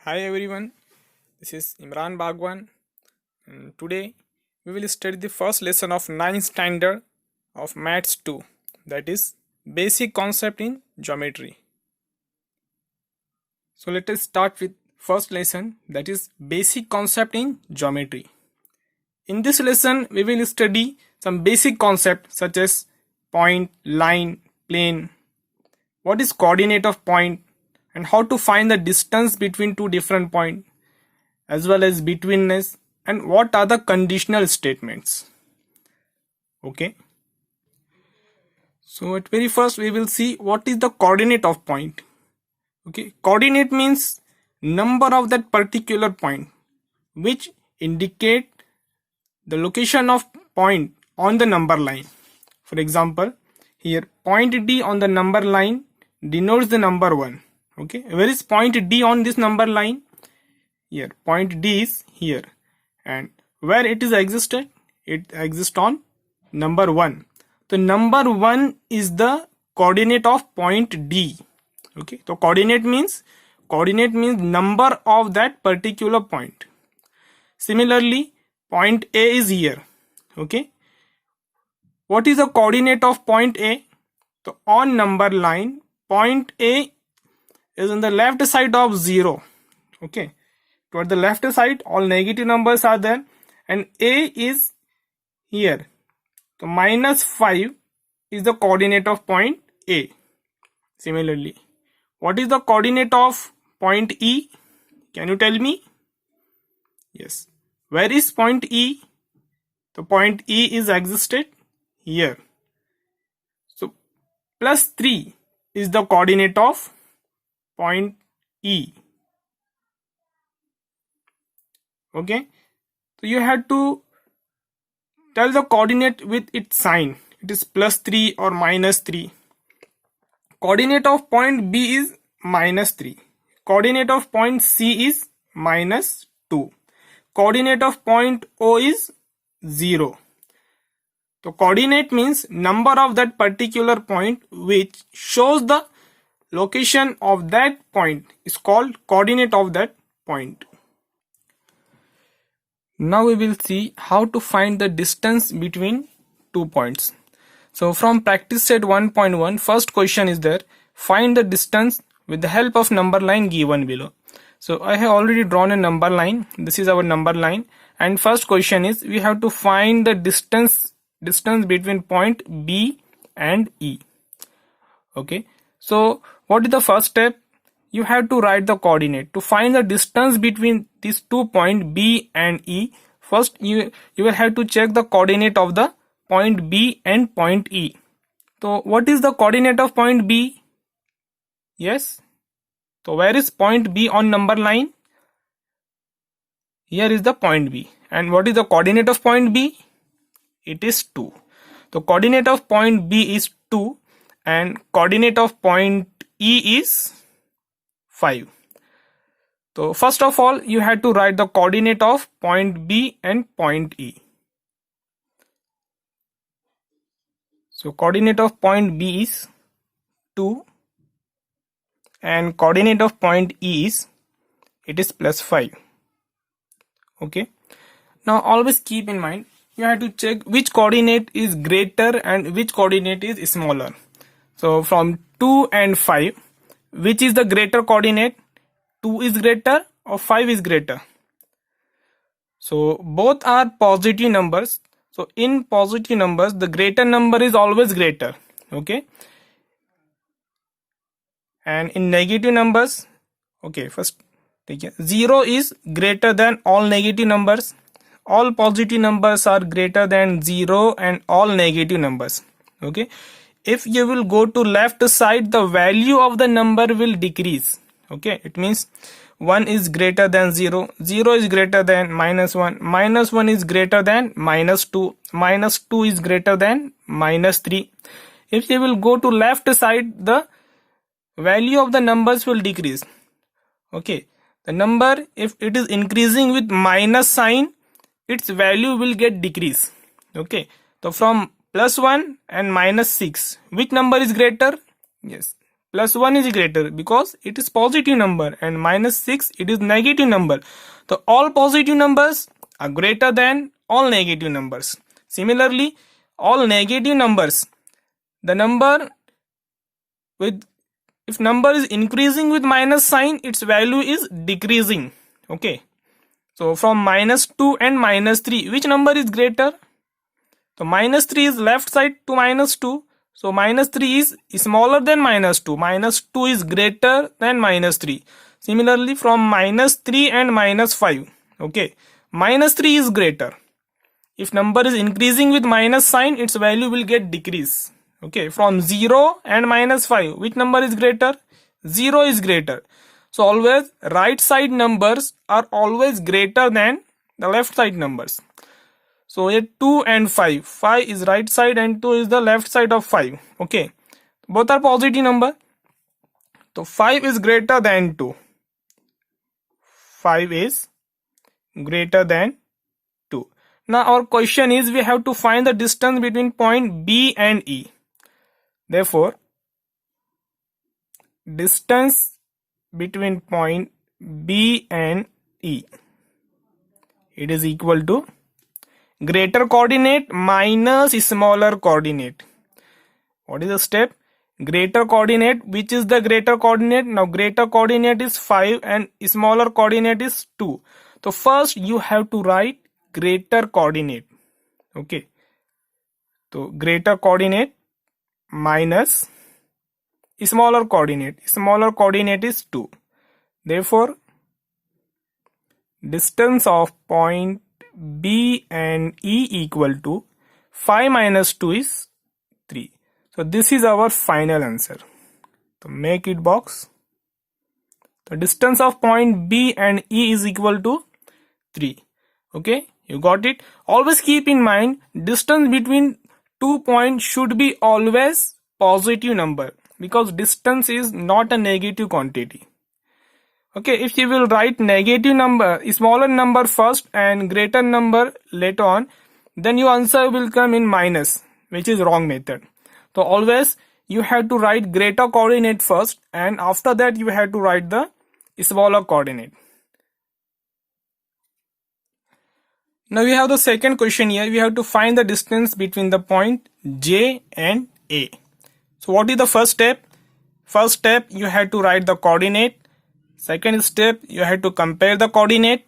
Hi everyone, this is Imran Bagwan, and today we will study the first lesson of 9th standard of Maths 2, that is basic concept in geometry. So let us start with first lesson, that is basic concept in geometry. In this lesson we will study some basic concepts such as point, line, plane, what is coordinate of point, and how to find the distance between two different points, as well as betweenness, and what are the conditional statements. Okay, so at very first we will see what is the coordinate of point. Okay, coordinate means number of that particular point which indicate the location of point on the number line. For example, here point D on the number line denotes the number 1. Okay, where is point D on this number line? Here point D is here, and where it is existed, it exists on number 1. The number 1 is the coordinate of point D. Okay, so coordinate means number of that particular point. Similarly, point A is here. Okay, what is the coordinate of point A? So on number line, point A is on the left side of 0. Okay, toward the left side all negative numbers are there, and A is here. So minus 5 is the coordinate of point A. Similarly, what is the coordinate of point E? Can you tell me? Yes, where is point E? The point E is existed here. So plus 3 is the coordinate of point E. Okay, so you have to tell the coordinate with its sign. It is plus 3 or minus 3. Coordinate of point B is minus 3. Coordinate of point C is minus 2. Coordinate of point O is 0. So coordinate means number of that particular point which shows the location of that point is called coordinate of that point. Now we will see how to find the distance between 2 points. So from practice set 1.1, first question is there, find the distance with the help of number line given below. So I have already drawn a number line. This is our number line, and first question is we have to find the distance between point B and E. Okay, so what is the first step? You have to write the coordinate. To find the distance between these 2 points B and E, first you will have to check the coordinate of the point B and point E. So what is the coordinate of point B? Yes, so where is point B on number line? Here is the point B. And what is the coordinate of point B? It is 2. The coordinate of point B is 2 and coordinate of point E is 5. So first of all you have to write the coordinate of point B and point E. So coordinate of point B is 2 and coordinate of point E is plus 5. Okay, now always keep in mind you have to check which coordinate is greater and which coordinate is smaller. So from 2 and 5, which is the greater coordinate? 2 is greater or 5 is greater? So both are positive numbers. So in positive numbers the greater number is always greater. Okay, and in negative numbers, okay, first take it, 0 is greater than all negative numbers. All positive numbers are greater than 0 and all negative numbers. Okay, if you will go to left side, the value of the number will decrease. Okay, it means 1 is greater than 0, 0 is greater than minus 1, minus 1 is greater than minus 2, minus 2 is greater than minus 3. If you will go to left side, the value of the numbers will decrease. Okay, the number, if it is increasing with minus sign, its value will get decrease. Okay, so from plus 1 and minus 6, which number is greater? Yes, plus 1 is greater because it is positive number, and minus 6 it is negative number. So all positive numbers are greater than all negative numbers. Similarly, all negative numbers, the number with, if number is increasing with minus sign, its value is decreasing. Okay, so from minus 2 and minus 3, which number is greater? So minus 3 is left side to minus 2. So minus 3 is smaller than minus 2. Minus 2 is greater than minus 3. Similarly, from minus 3 and minus 5. Okay, minus 3 is greater. If number is increasing with minus sign, its value will get decrease. Okay, from 0 and minus 5, which number is greater? 0 is greater. So always right side numbers are always greater than the left side numbers. So here 2 and 5. 5 is right side and 2 is the left side of 5. Okay, both are positive number. So 5 is greater than 2. 5 is greater than 2. Now our question is, we have to find the distance between point B and E. Therefore, distance between point B and E, it is equal to greater coordinate minus smaller coordinate. What is the step? Greater coordinate. Which is the greater coordinate? Now greater coordinate is 5 and smaller coordinate is 2. So first you have to write greater coordinate. Okay, so greater coordinate minus smaller coordinate. Smaller coordinate is 2. Therefore, distance of point B and E equal to 5 minus 2 is 3. So this is our final answer. So make it box. The distance of point B and E is equal to 3. Okay, you got it. Always keep in mind, distance between 2 points should be always positive number, because distance is not a negative quantity. Okay, if you will write negative number, smaller number first and greater number later on, then your answer will come in minus, which is wrong method. So always you have to write greater coordinate first, and after that you have to write the smaller coordinate. Now we have the second question here. We have to find the distance between the point J and A. So what is the first step? First step, you have to write the coordinate. Second step, you have to compare the coordinate,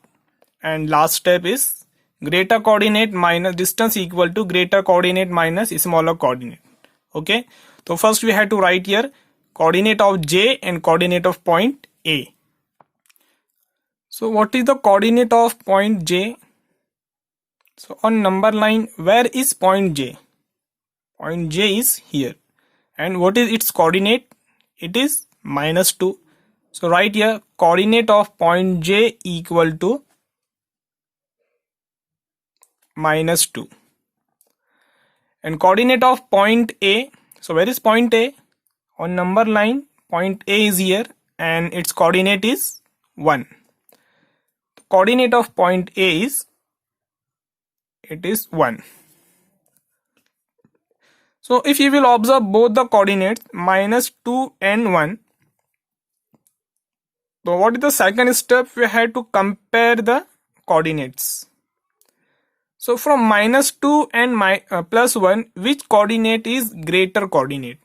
and last step is greater coordinate minus distance equal to greater coordinate minus smaller coordinate. Okay, so first we have to write here coordinate of J and coordinate of point A. So what is the coordinate of point J? So on number line, where is point J? Point J is here. And what is its coordinate? It is minus 2. So write here coordinate of point J equal to minus 2. And coordinate of point A. So where is point A? On number line, point A is here and its coordinate is 1. The coordinate of point A is, it is 1. So if you will observe both the coordinates minus 2 and 1, so what is the second step? We have to compare the coordinates. So from minus 2 and plus 1, which coordinate is greater coordinate?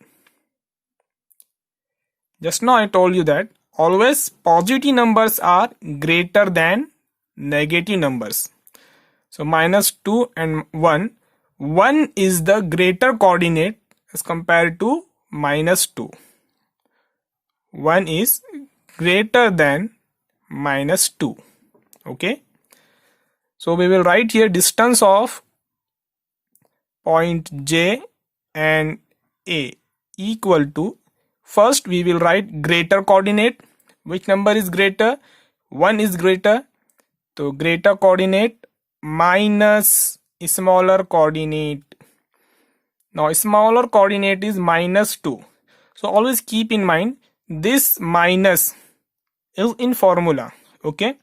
Just now I told you that always positive numbers are greater than negative numbers. So minus 2 and 1. 1 is the greater coordinate as compared to minus 2. 1 is greater than minus 2. Okay. So we will write here distance of point J and A equal to, first we will write greater coordinate. Which number is greater? 1 is greater. So greater coordinate minus smaller coordinate. Now smaller coordinate is minus 2. So always keep in mind this minus is in formula. Okay,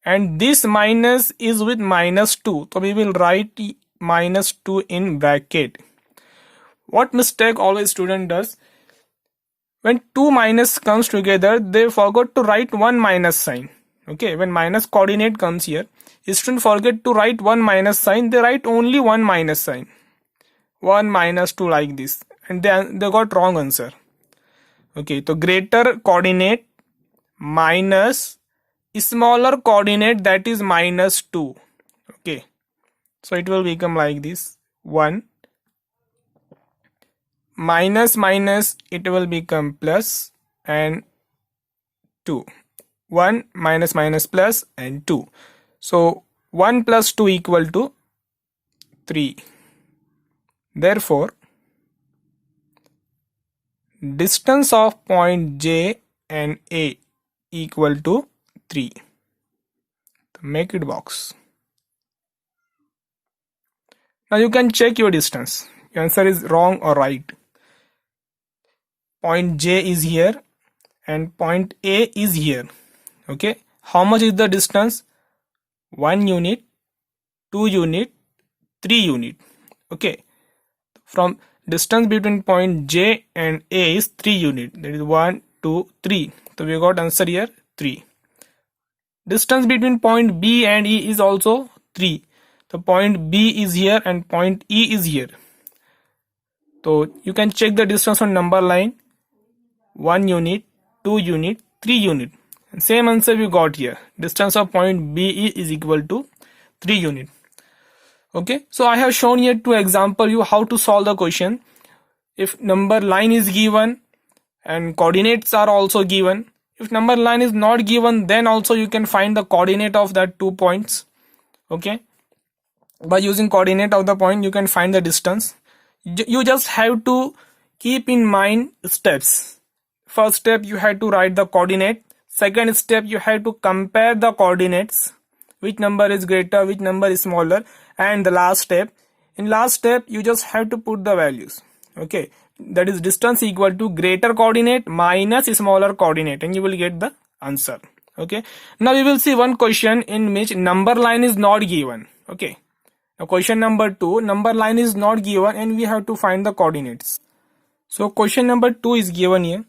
and this minus is with minus 2. So we will write minus 2 in bracket. What mistake always student does? when two minus comes together, they forgot to write one minus sign. Okay, when minus coordinate comes here, students forget to write one minus sign, they write only one minus sign. 1 minus 2 like this, and they got wrong answer. Okay, so greater coordinate minus smaller coordinate, that is minus 2. Okay, so it will become like this, 1 minus minus, it will become plus, and 2. 1 minus minus plus and 2. So 1 plus 2 equal to 3. Therefore, distance of point J and A equal to 3. Make it box. Now you can check your distance. Your answer is wrong or right. Point J is here and point A is here. Okay, how much is the distance? 1 unit, 2 unit, 3 unit. Okay, from distance between point J and A is 3 unit, that is 1, 2, 3. So we got answer here 3. Distance between point B and E is also 3. The point B is here and point E is here. So you can check the distance on number line. 1 unit, 2 unit, 3 unit. And same answer we got here. Distance of point BE is equal to 3 unit. Okay, so I have shown here to example you how to solve the question. If number line is given and coordinates are also given. If number line is not given, then also you can find the coordinate of that 2 points. Okay, by using coordinate of the point you can find the distance. You just have to keep in mind steps. First step, you have to write the coordinate. Second step, you have to compare the coordinates, which number is greater, which number is smaller. And the last step, in last step you just have to put the values. Okay, that is distance equal to greater coordinate minus smaller coordinate, and you will get the answer. Okay, now we will see one question in which number line is not given. Okay, now question number 2, number line is not given and we have to find the coordinates. So question number 2 is given here.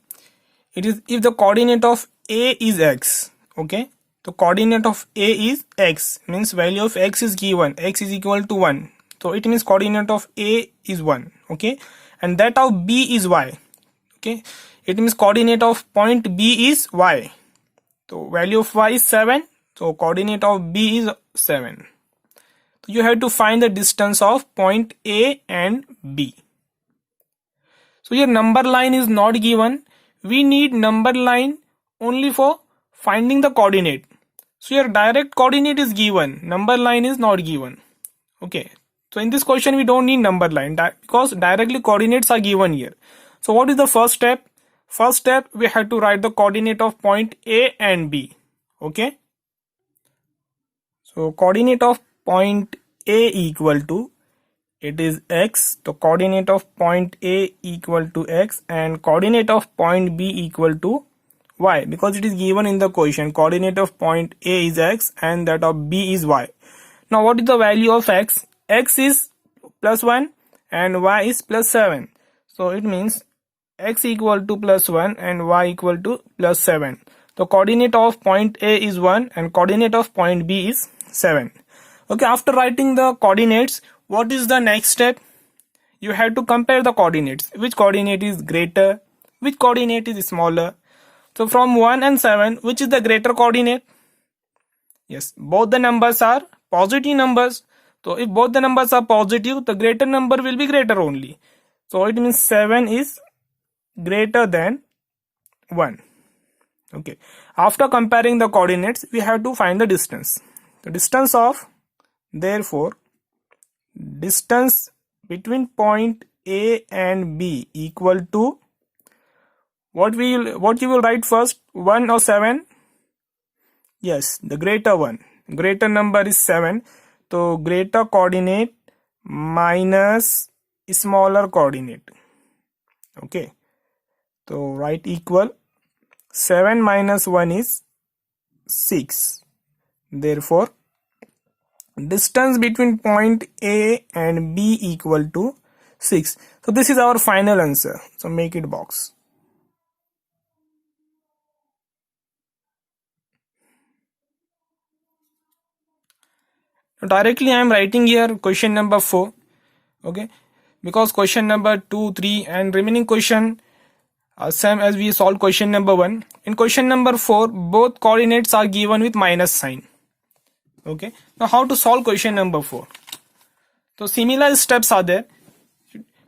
It is if the coordinate of A is x. Okay, the coordinate of A is x, means value of x is given, x is equal to 1. So it means coordinate of A is 1. Okay, and that of B is y. Okay, it means coordinate of point B is y. So value of y is 7. So coordinate of B is 7. So you have to find the distance of point A and B. So your number line is not given. We need number line only for finding the coordinate. So your direct coordinate is given, number line is not given. Okay, so in this question we don't need number line because directly coordinates are given here. So what is the first step? First step, we have to write the coordinate of point A and B. Okay, so coordinate of point A equal to, it is x, the coordinate of point A equal to x, and coordinate of point B equal to y, because it is given in the question. Coordinate of point A is x and that of B is y. Now what is the value of x? X is plus 1 and y is plus 7. So it means x equal to plus 1 and y equal to plus 7. The coordinate of point A is 1 and coordinate of point B is 7. Okay, after writing the coordinates, what is the next step? You have to compare the coordinates. Which coordinate is greater? Which coordinate is smaller? So from 1 and 7, which is the greater coordinate? Yes, both the numbers are positive numbers. So if both the numbers are positive, the greater number will be greater only. So it means 7 is greater than 1. Okay, after comparing the coordinates, we have to find the distance. The distance of, therefore, distance between point A and B equal to, what you will write first, 1 or 7? Yes, the greater one. Greater number is 7. So greater coordinate minus smaller coordinate. Okay, so write equal, 7 minus 1 is 6. Therefore distance between point A and B equal to 6. So this is our final answer. So make it box. Directly I am writing here question number 4. Okay, because question number 2, 3 and remaining question are same as we solved question number 1. In question number 4, both coordinates are given with minus sign. Okay, now how to solve question number 4? So similar steps are there.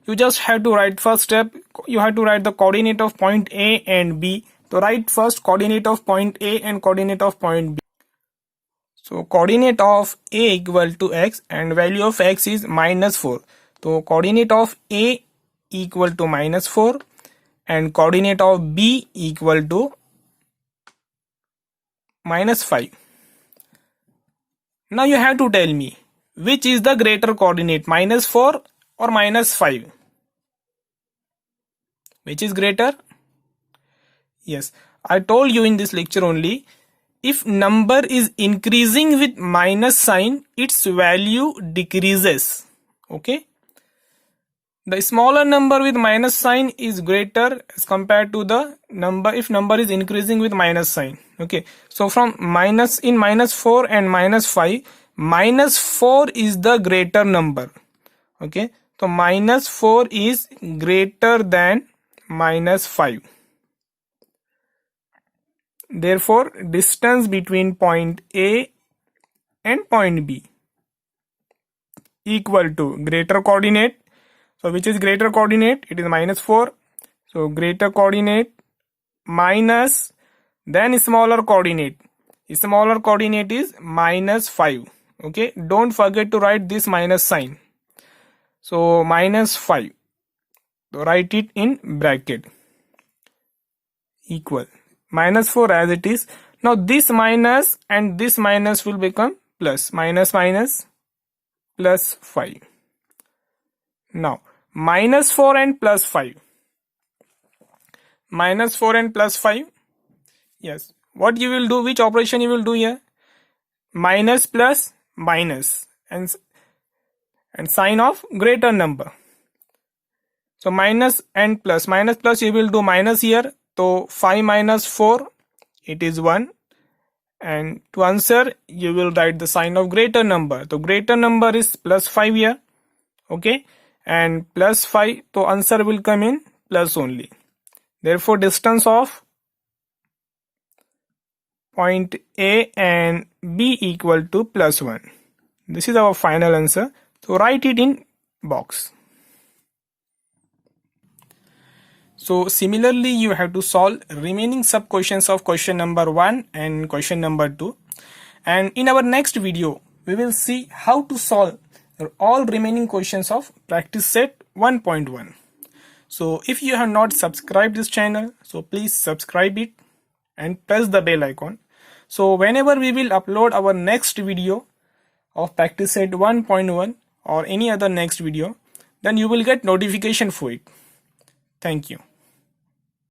You just have to write first step, you have to write the coordinate of point A and B. So write first coordinate of point A and coordinate of point B. So coordinate of A equal to x and value of x is minus 4. So coordinate of A equal to minus 4 and coordinate of B equal to minus 5. Now you have to tell me which is the greater coordinate, minus 4 or minus 5. Which is greater? Yes, I told you in this lecture only, if number is increasing with minus sign, its value decreases. Okay, the smaller number with minus sign is greater as compared to the number if number is increasing with minus sign. Okay, so from minus 4 and minus 5, minus 4 is the greater number. Okay, so minus 4 is greater than minus 5. Therefore, distance between point A and point B equal to greater coordinate. So which is greater coordinate? It is minus 4. So greater coordinate minus then smaller coordinate. Smaller coordinate is minus 5. Okay, don't forget to write this minus sign. So minus 5. So write it in bracket. Equal. Minus 4 as it is. Now this minus and this minus will become plus. Minus minus plus 5. Now minus 4 and plus 5. Minus 4 and plus 5. Yes. What you will do? Which operation you will do here? Minus plus minus and sign of greater number. So minus and plus. Minus plus you will do minus here. So 5 minus 4, it is 1. And to answer, you will write the sign of greater number. So greater number is plus 5 here. Okay. And plus 5, so answer will come in plus only. Therefore, distance of point A and B equal to plus 1. This is our final answer. So write it in box. So similarly, you have to solve remaining sub questions of question number 1 and question number 2. And in our next video, we will see how to solve all remaining questions of practice set 1.1. So if you have not subscribed this channel, so please subscribe it and press the bell icon. So whenever we will upload our next video of practice set 1.1 or any other next video, then you will get notification for it. Thank you.